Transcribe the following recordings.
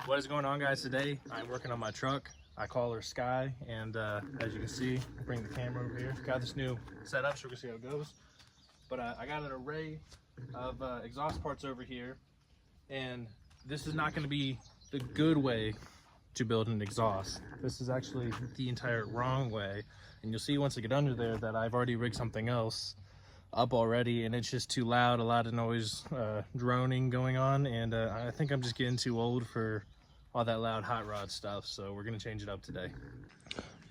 What is going on, guys? Today I'm working on my truck. I call her Sky, and as you can see, bring the camera over here. Got this new setup, so we're gonna see how it goes. But I got an array of exhaust parts over here, and this is not going to be the good way to build an exhaust. This is actually the entire wrong way, and you'll see once I get under there that I've already rigged something else up already, and it's just too loud, a lot of noise, droning going on, and I think I'm just getting too old for all that loud hot rod stuff, so we're gonna change it up today.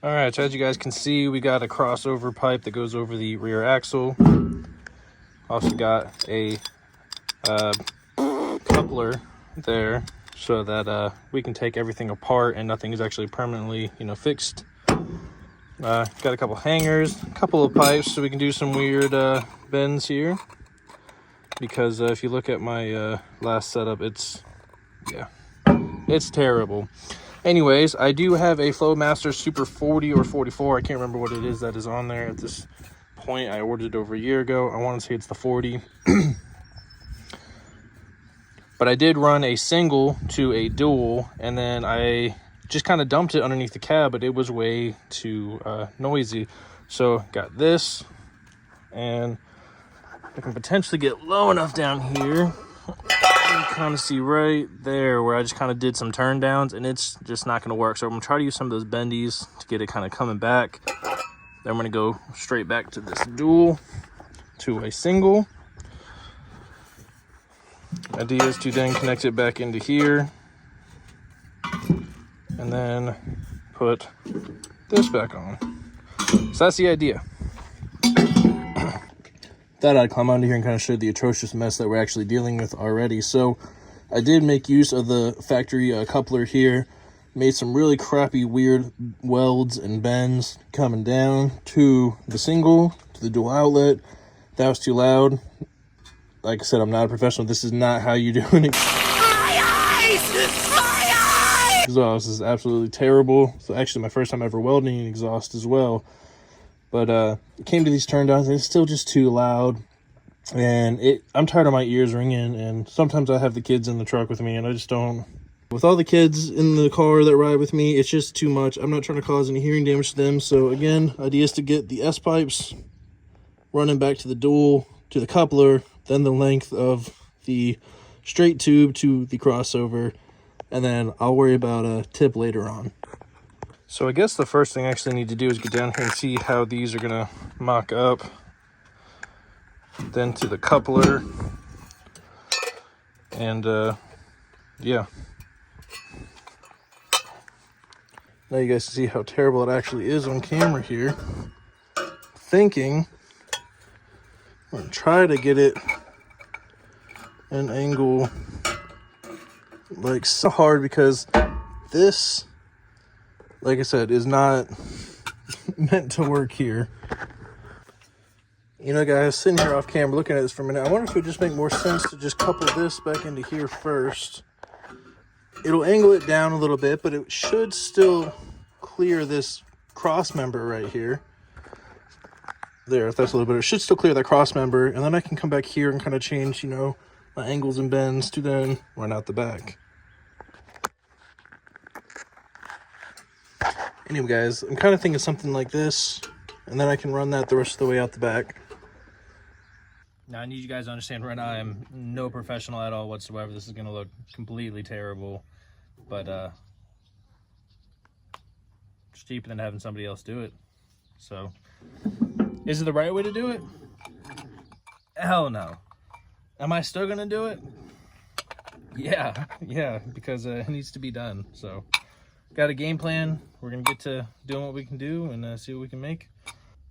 All right, so as you guys can see, we got a crossover pipe that goes over the rear axle. Also got a coupler there so that we can take everything apart and nothing is actually permanently, fixed. Got a couple hangers, a couple of pipes so we can do some weird bends here, because if you look at my last setup, it's terrible. Anyways, I do have a Flowmaster Super 40 or 44. I can't remember what it is that is on there at this point. I ordered it over a year ago. I want to say it's the 40. But I did run a single to a dual, and then I just kind of dumped it underneath the cab, but it was way too noisy. So got this, and I can potentially get low enough down here. You can kind of see right there where I just kind of did some turn downs, and it's just not going to work. So I'm going to try to use some of those bendies to get it kind of coming back. Then I'm going to go straight back to this dual to a single. Idea is to then connect it back into here, and then put this back on. So that's the idea. Thought I'd climb onto here and kind of show the atrocious mess that we're actually dealing with already. So I did make use of the factory coupler here, made some really crappy weird welds and bends coming down to the single, to the dual outlet. That was too loud. Like I said, I'm not a professional. This is not how you do an exhaust. This is absolutely terrible. So actually my first time ever welding an exhaust as well. But it came to these turn downs, and it's still just too loud. And I'm tired of my ears ringing, and sometimes I have the kids in the truck with me, and I just don't. With all the kids in the car that ride with me, it's just too much. I'm not trying to cause any hearing damage to them. So again, idea is to get the S-pipes running back to the dual, to the coupler, then the length of the straight tube to the crossover, and then I'll worry about a tip later on. So I guess the first thing I actually need to do is get down here and see how these are gonna mock up. Then to the coupler, and yeah. Now you guys can see how terrible it actually is on camera here. Thinking I'm gonna try to get it an angle like so hard, because this, like I said, is not meant to work here. Guys, sitting here off camera looking at this for a minute, I wonder if it would just make more sense to just couple this back into here first. It'll angle it down a little bit, but it should still clear this cross member right here. There, if that's a little bit, it should still clear that cross member, and then I can come back here and kind of change, my angles and bends to then run out the back. Anyway, guys, I'm kind of thinking something like this, and then I can run that the rest of the way out the back. Now, I need you guys to understand right now, I am no professional at all whatsoever. This is going to look completely terrible, but it's cheaper than having somebody else do it. So, is it the right way to do it? Hell no. Am I still going to do it? Yeah, because it needs to be done. So, got a game plan. We're going to get to doing what we can do and see what we can make.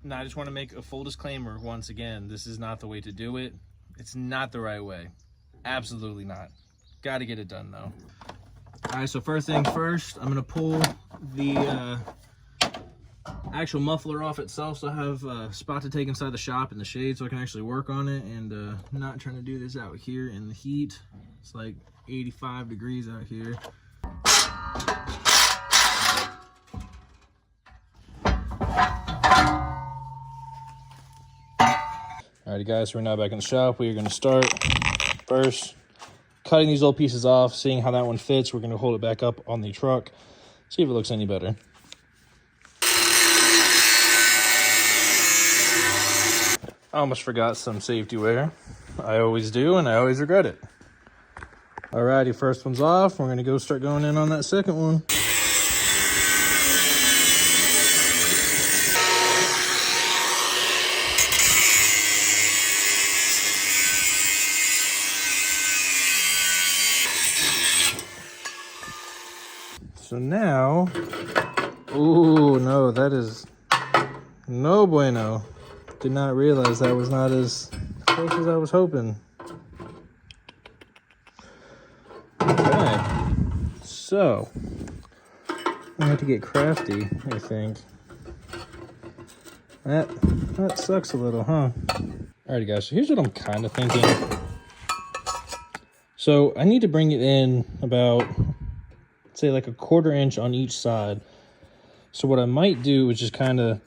Now, I just want to make a full disclaimer once again. This is not the way to do it. It's not the right way. Absolutely not. Got to get it done, though. All right, so first thing first, I'm going to pull the actual muffler off itself, so I have a spot to take inside the shop in the shade so I can actually work on it, and not trying to do this out here in the heat. It's like 85 degrees out here. Alrighty guys, so we're now back in the shop. We are going to start first cutting these old pieces off, seeing how that one fits. We're going to hold it back up on the truck, see if it looks any better. I almost forgot some safety wear. I always do, and I always regret it. Alrighty, first one's off. We're gonna go start going in on that second one. So now, ooh, no, that is no bueno. Did not realize that was not as close as I was hoping. Okay, so I have to get crafty, I think. That sucks a little, huh? Alrighty guys, so here's what I'm kind of thinking. So I need to bring it in about, say, like a 1/4 inch on each side. So what I might do is just kind of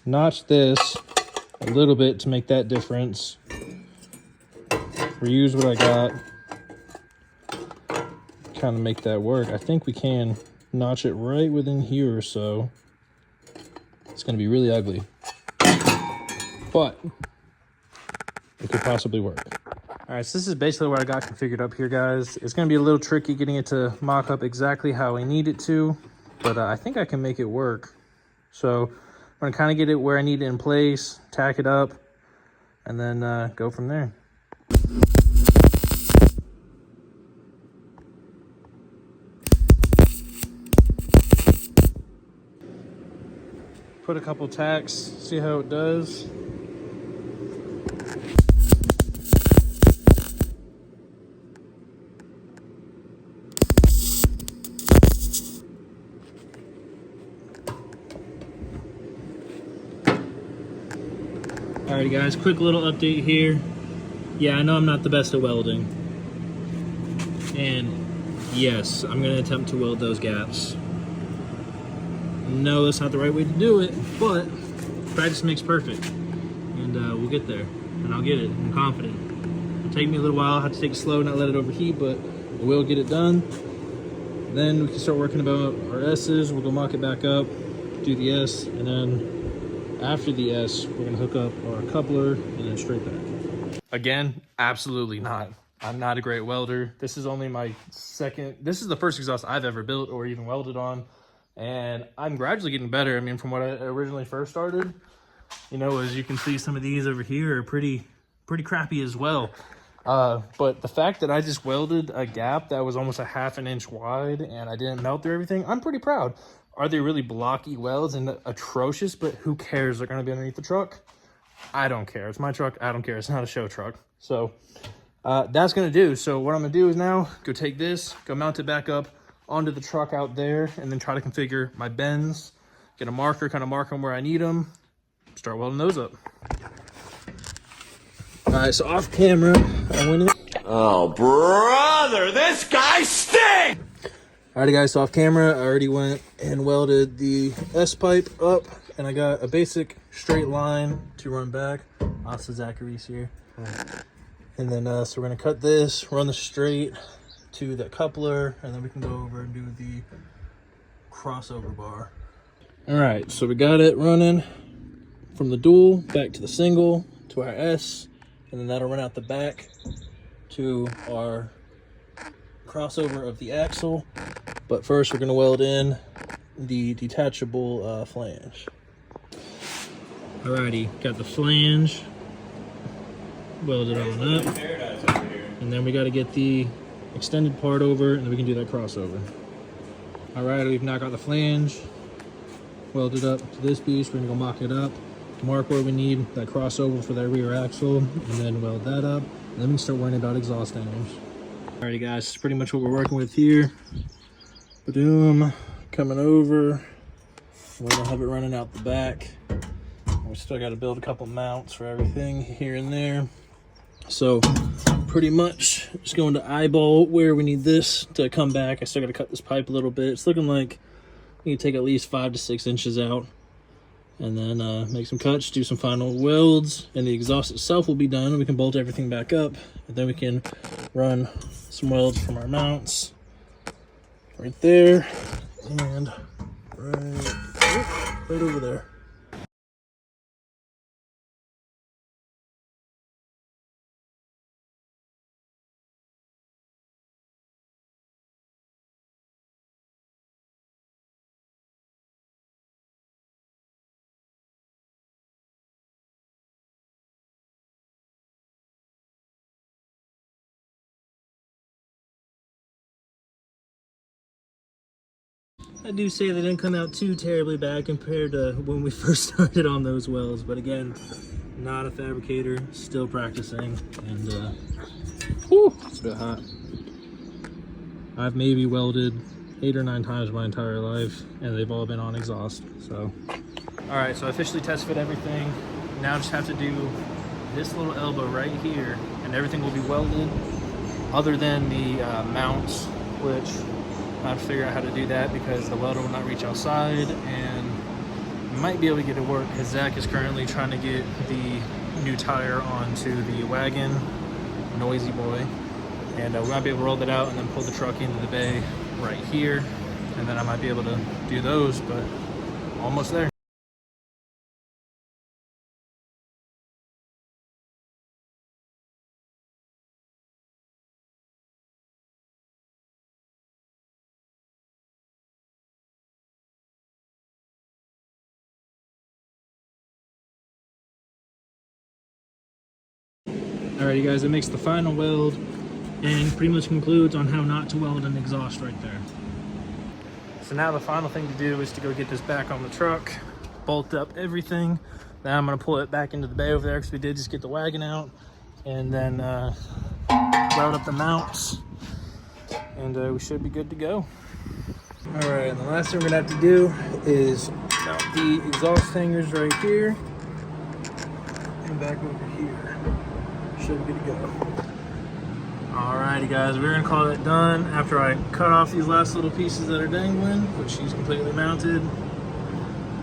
notch this a little bit to make that difference. Reuse what I got. Kind of make that work. I think we can notch it right within here or so. It's going to be really ugly, but it could possibly work. All right, so this is basically what I got configured up here, guys. It's going to be a little tricky getting it to mock up exactly how I need it to, but I think I can make it work. So I'm going to kind of get it where I need it in place, tack it up, and then go from there. Put a couple tacks, see how it does. Alrighty guys, quick little update here. Yeah, I know I'm not the best at welding. And yes, I'm gonna attempt to weld those gaps. No, that's not the right way to do it, but practice makes perfect. And we'll get there, and I'll get it, I'm confident. It'll take me a little while, I'll have to take it slow, not let it overheat, but we'll get it done. Then we can start working about our S's, we'll go mock it back up, do the S, and then after the S, we're gonna hook up our coupler and then straight back. Again, absolutely not. I'm not a great welder. This is only my this is the first exhaust I've ever built or even welded on. And I'm gradually getting better. I mean, from what I originally first started, you know, as you can see, some of these over here are pretty crappy as well. But the fact that I just welded a gap that was almost a 1/2 inch wide and I didn't melt through everything, I'm pretty proud. Are they really blocky welds and atrocious? But who cares? They're gonna be underneath the truck. I don't care. It's my truck. I don't care. It's not a show truck. So that's gonna do. So what I'm gonna do is now go take this, go mount it back up onto the truck out there, and then try to configure my bends, get a marker, kind of mark them where I need them, start welding those up. All right, so off camera, I went in. Oh, brother, this guy stinks! Alrighty guys, so off camera, I already went and welded the S-pipe up, and I got a basic straight line to run back. Also Zachary's here. And then, so we're gonna cut this, run the straight to the coupler, and then we can go over and do the crossover bar. All right, so we got it running from the dual back to the single to our S, and then that'll run out the back to our crossover of the axle. But first we're gonna weld in the detachable flange. Alrighty, got the flange welded on up, and then we got to get the extended part over, and then we can do that crossover. All right, we've now got the flange welded up to this piece. We're gonna go mock it up, mark where we need that crossover for that rear axle, and then weld that up, and then we can start worrying about exhaust hangers. Alrighty guys, this is pretty much what we're working with here. Boom, coming over. We're gonna have it running out the back. We still got to build a couple mounts for everything here and there. So pretty much just going to eyeball where we need this to come back. I still got to cut this pipe a little bit. It's looking like you need to take at least 5 to 6 inches out. and then make some cuts, do some final welds, and the exhaust itself will be done, and we can bolt everything back up, and then we can run some welds from our mounts right there and right over there. I do say they didn't come out too terribly bad compared to when we first started on those welds, but again, not a fabricator, still practicing, and whew, it's a bit hot. I've maybe welded 8 or 9 times my entire life, and they've all been on exhaust. So, all right, so I officially test fit everything. Now I just have to do this little elbow right here, and everything will be welded, other than the mounts, which I have to figure out how to do that because the welder will not reach outside, and might be able to get it work because Zach is currently trying to get the new tire onto the wagon, Noisy Boy, and we might be able to roll that out and then pull the truck into the bay right here, and then I might be able to do those, but almost there. Alright, you guys, it makes the final weld and pretty much concludes on how not to weld an exhaust right there. So now the final thing to do is to go get this back on the truck, bolt up everything. Then I'm going to pull it back into the bay over there because we did just get the wagon out, and then weld up the mounts, and we should be good to go. Alright, and the last thing we're going to have to do is mount the exhaust hangers right here and back over here. Should be to go. Alrighty guys, we're gonna call that done after I cut off these last little pieces that are dangling, which she's completely mounted.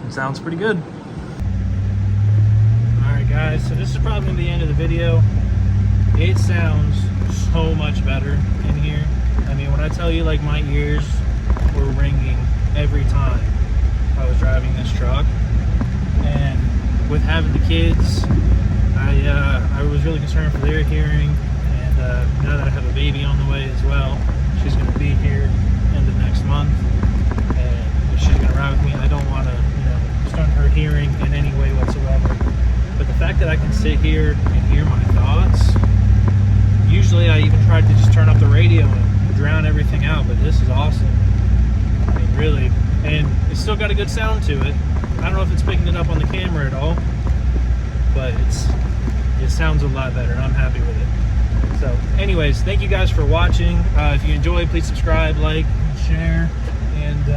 It sounds pretty good. Alright guys, so this is probably the end of the video. It sounds so much better in here. I mean, when I tell you, like, my ears were ringing every time I was driving this truck, and with having the kids, I was really concerned for their hearing, and now that I have a baby on the way as well, she's going to be here end of next month, and if she's going to ride with me, I don't want to, stunt her hearing in any way whatsoever. But the fact that I can sit here and hear my thoughts, usually I even tried to just turn up the radio and drown everything out, but this is awesome. I mean, really, and it's still got a good sound to it. I don't know if it's picking it up on the camera at all, but it sounds a lot better, and I'm happy with it. So anyways, thank you guys for watching. If you enjoyed, please subscribe, like, share, and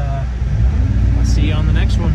I'll see you on the next one.